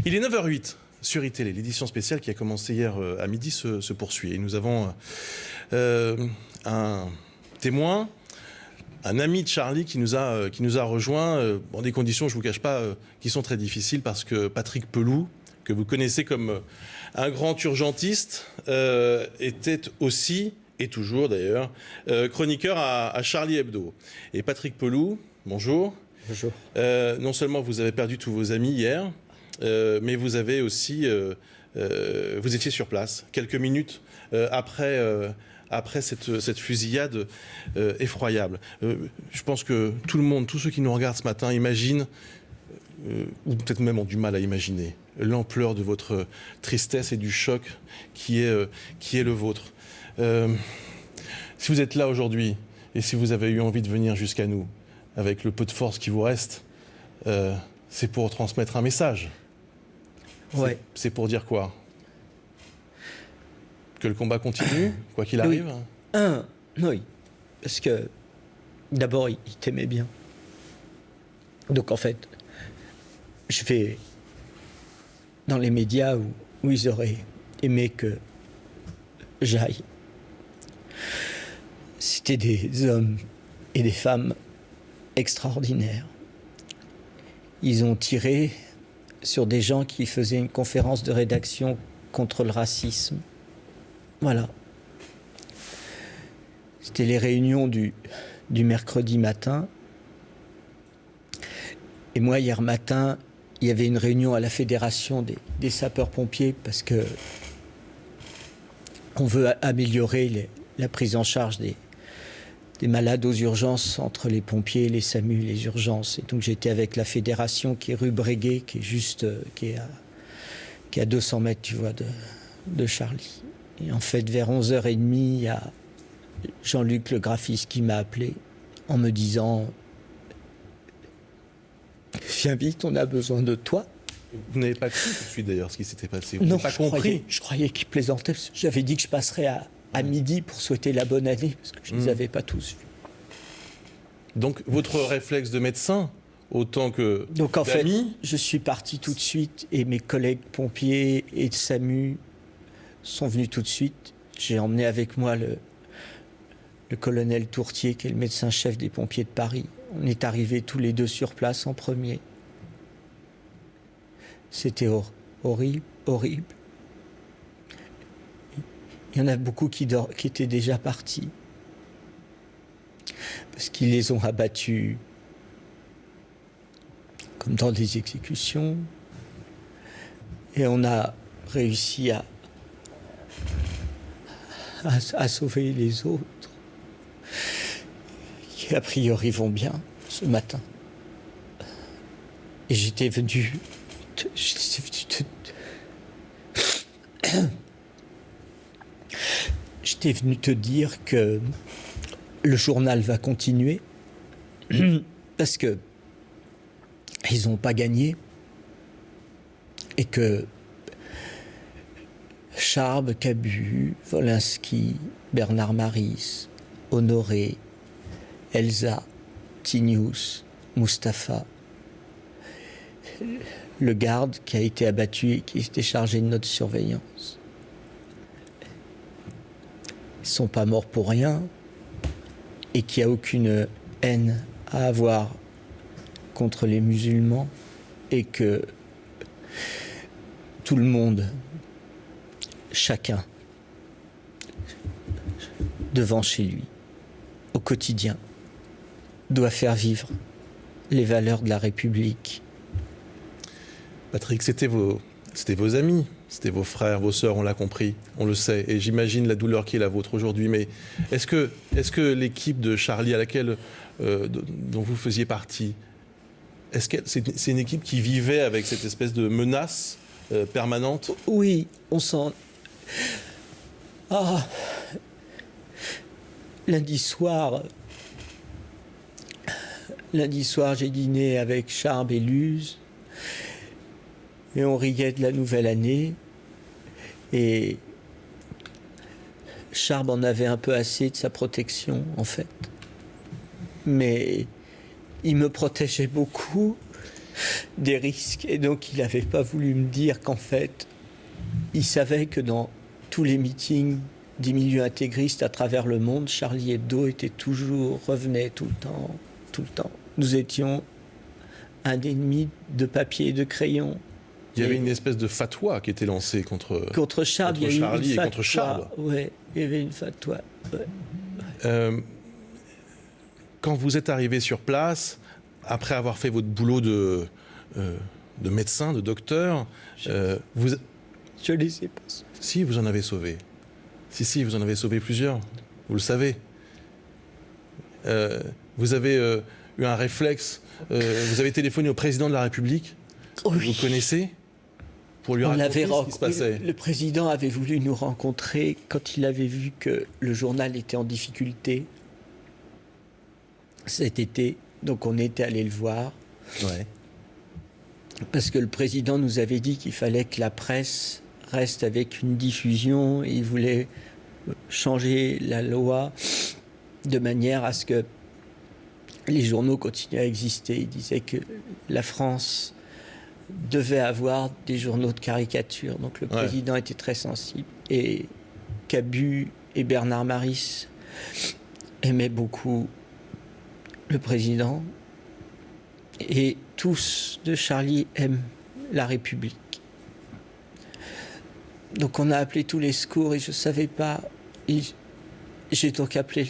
Il est 9h08 sur iTélé. L'édition spéciale qui a commencé hier à midi se poursuit. Et nous avons un témoin, un ami de Charlie qui nous a rejoint dans des conditions, je ne vous cache pas, qui sont très difficiles parce que Patrick Pelloux, que vous connaissez comme un grand urgentiste, était aussi, et toujours d'ailleurs, chroniqueur à Charlie Hebdo. Et Patrick Pelloux, bonjour. Bonjour. Non seulement vous avez perdu tous vos amis hier, mais vous avez aussi, vous étiez sur place quelques minutes après cette fusillade effroyable. Je pense que tout le monde, tous ceux qui nous regardent ce matin, imaginent, ou peut-être même ont du mal à imaginer, l'ampleur de votre tristesse et du choc qui est le vôtre. Si vous êtes là aujourd'hui, et si vous avez eu envie de venir jusqu'à nous, avec le peu de force qui vous reste, c'est pour transmettre un message. Ouais. C'est pour dire quoi? Que le combat continue, quoi qu'il arrive? Oui. Parce que, d'abord, il t'aimait bien. Donc, en fait, je vais dans les médias où ils auraient aimé que j'aille. C'était des hommes et des femmes extraordinaires. Ils ont tiré sur des gens qui faisaient une conférence de rédaction contre le racisme. Voilà. C'était les réunions du mercredi matin. Et moi, hier matin, il y avait une réunion à la Fédération des sapeurs-pompiers parce que on veut améliorer la prise en charge des malades aux urgences entre les pompiers, les SAMU, les urgences. Et donc j'étais avec la fédération qui est rue Breguet, qui est à 200 mètres, tu vois, de Charlie. Et en fait, vers 11h30, il y a Jean-Luc, le graphiste, qui m'a appelé en me disant « Viens vite, on a besoin de toi ». Vous n'avez pas cru tout de suite d'ailleurs ce qui s'était passé? Vous Non, n'avez pas compris? Je croyais qu'il plaisantait. J'avais dit que je passerais à midi pour souhaiter la bonne année, parce que je ne les avais pas tous vus. Donc votre réflexe de médecin, autant que Donc en fait, d'amis, je suis parti tout de suite et mes collègues pompiers et de SAMU sont venus tout de suite. J'ai emmené avec moi le colonel Tourtier, qui est le médecin-chef des pompiers de Paris. On est arrivés tous les deux sur place en premier. C'était horrible, horrible. Il y en a beaucoup qui étaient déjà partis. Parce qu'ils les ont abattus comme dans des exécutions. Et on a réussi à sauver les autres, qui a priori vont bien ce matin. Et j'étais venu te dire que le journal va continuer parce que ils n'ont pas gagné et que Charb, Cabu, Wolinski, Bernard Maris, Honoré, Elsa, Tinius, Mustapha, le garde qui a été abattu et qui était chargé de notre surveillance. Ils ne sont pas morts pour rien et qu'il n'y a aucune haine à avoir contre les musulmans et que tout le monde, chacun, devant chez lui, au quotidien, doit faire vivre les valeurs de la République. Patrick, c'était vos amis, c'était vos frères, vos sœurs, on l'a compris, on le sait, et j'imagine la douleur qui est la vôtre aujourd'hui. Mais est-ce que l'équipe de Charlie à laquelle dont vous faisiez partie, est-ce que c'est une équipe qui vivait avec cette espèce de menace permanente? Oui, on sent. Lundi soir, j'ai dîné avec Charb et Luz. Et on riait de la nouvelle année. Et Charb en avait un peu assez de sa protection, en fait. Mais il me protégeait beaucoup. des risques. Et donc, il n'avait pas voulu me dire qu'en fait, il savait que dans tous les meetings des milieux intégristes à travers le monde, Charlie Hebdo revenait tout le temps. Nous étions un ennemi de papier et de crayon. Il y avait une espèce de fatwa qui était lancée contre Charles, contre Charlie et contre Charles. Oui, il y avait une fatwa. Ouais. Quand vous êtes arrivé sur place, après avoir fait votre boulot de médecin, de docteur, vous... Je ne les ai pas sauvés. Si, vous en avez sauvé. Si, vous en avez sauvé plusieurs. Vous le savez. Vous avez eu un réflexe. Vous avez téléphoné au président de la République. Oui. Vous connaissez, pour lui raconter ce qui se passait. Le président avait voulu nous rencontrer quand il avait vu que le journal était en difficulté cet été. Donc on était allé le voir. Ouais. Parce que le président nous avait dit qu'il fallait que la presse reste avec une diffusion. Et il voulait changer la loi de manière à ce que les journaux continuent à exister. Il disait que la France devait avoir des journaux de caricature. Donc le président était très sensible. Et Cabu et Bernard Maris aimaient beaucoup le président. Et tous de Charlie aiment la République. Donc on a appelé tous les secours et je ne savais pas. Et j'ai donc appelé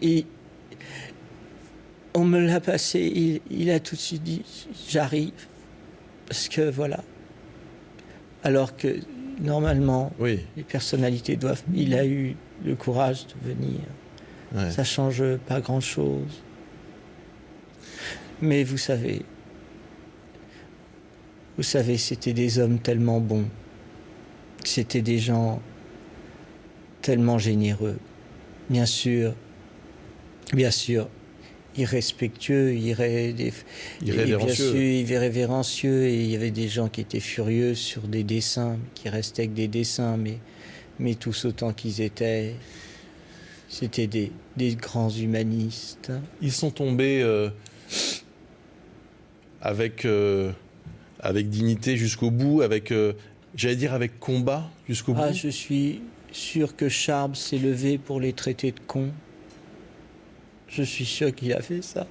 et on me l'a passé, il a tout de suite dit j'arrive. Parce que voilà. Alors que normalement, les personnalités doivent. Il a eu le courage de venir. Ouais. Ça ne change pas grand-chose. Mais vous savez, c'était des hommes tellement bons. C'était des gens tellement généreux. Bien sûr, irrespectueux, irrévérencieux. Et il y avait des gens qui étaient furieux sur des dessins, qui restaient avec des dessins, mais tous autant qu'ils étaient, c'était des grands humanistes. Ils sont tombés avec dignité jusqu'au bout, j'allais dire avec combat jusqu'au bout. Je suis sûr que Charb s'est levé pour les traiter de cons. Je suis sûr qu'il a fait ça.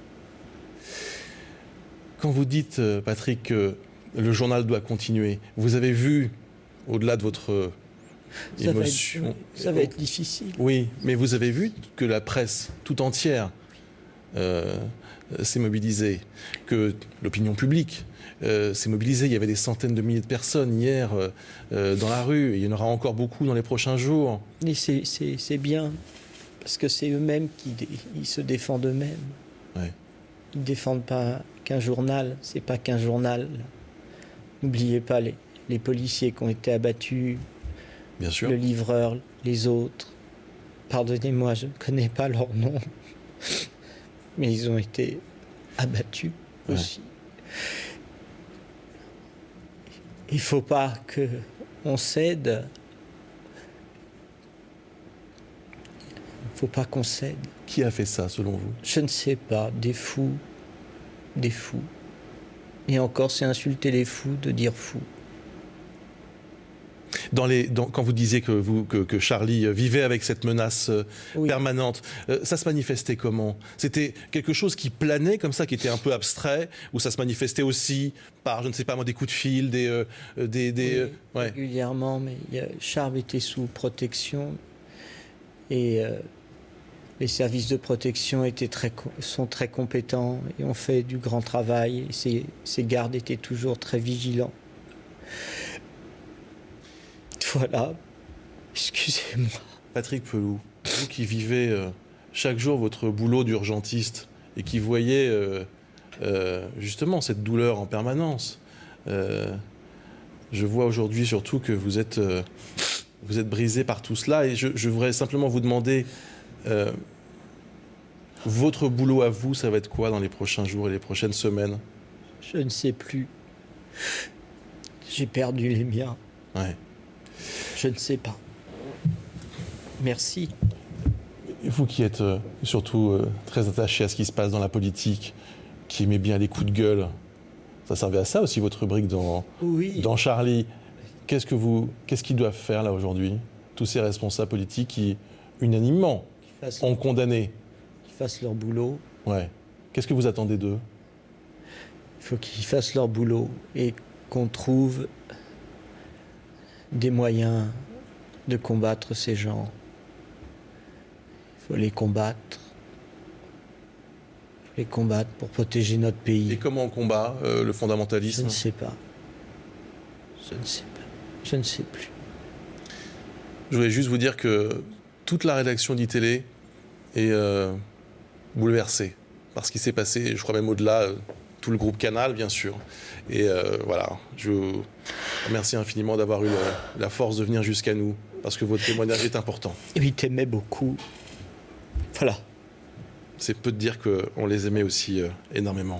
Quand vous dites, Patrick, que le journal doit continuer, vous avez vu, au-delà de votre émotion... Ça va être difficile. Oui, mais vous avez vu que la presse tout entière s'est mobilisée, que l'opinion publique s'est mobilisée. Il y avait des centaines de milliers de personnes hier dans la rue. Et il y en aura encore beaucoup dans les prochains jours. Et c'est bien, parce que c'est eux-mêmes qui se défendent eux-mêmes. Ouais. Ils ne défendent pas qu'un journal. C'est pas qu'un journal. N'oubliez pas les policiers qui ont été abattus. Bien sûr. Le livreur, les autres. Pardonnez-moi, je ne connais pas leur nom. Mais ils ont été abattus aussi. Il ne faut pas qu'on cède. Il ne faut pas qu'on cède. Qui a fait ça, selon vous? Je ne sais pas. Des fous. Des fous. Et encore, c'est insulter les fous de dire fous. Quand vous disiez que Charlie vivait avec cette menace permanente, ça se manifestait comment? C'était quelque chose qui planait comme ça, qui était un peu abstrait, ou ça se manifestait aussi par, je ne sais pas moi, des coups de fil, régulièrement, mais Charles était sous protection et les services de protection sont très compétents et ont fait du grand travail. Et ces gardes étaient toujours très vigilants. Voilà, excusez-moi. Patrick Pelloux, vous qui vivez chaque jour votre boulot d'urgentiste et qui voyez justement cette douleur en permanence, je vois aujourd'hui surtout que vous êtes brisé par tout cela et je voudrais simplement vous demander, votre boulot à vous, ça va être quoi dans les prochains jours et les prochaines semaines? Je ne sais plus. J'ai perdu les miens. Ouais. Je ne sais pas. Merci. Et vous qui êtes surtout très attaché à ce qui se passe dans la politique, qui aimait bien les coups de gueule. Ça servait à ça aussi, votre rubrique Oui. dans Charlie. Qu'est-ce qu'ils doivent faire là aujourd'hui, tous ces responsables politiques qui, unanimement, ont condamné? Qu'ils fassent leur boulot. Ouais. Qu'est-ce que vous attendez d'eux? Il faut qu'ils fassent leur boulot et qu'on trouve des moyens de combattre ces gens. Il faut les combattre. Il faut les combattre pour protéger notre pays. Et comment on combat le Je fondamentalisme? ne sais pas. Je ne sais pas. Je ne sais plus. Je voulais juste vous dire que toute la rédaction d'ITélé est bouleversée par ce qui s'est passé, je crois même au-delà, tout le groupe Canal, bien sûr. Et voilà, je vous remercie infiniment d'avoir eu la force de venir jusqu'à nous, parce que votre témoignage est important. Et il t'aimait beaucoup. Voilà. C'est peu de dire qu'on les aimait aussi énormément.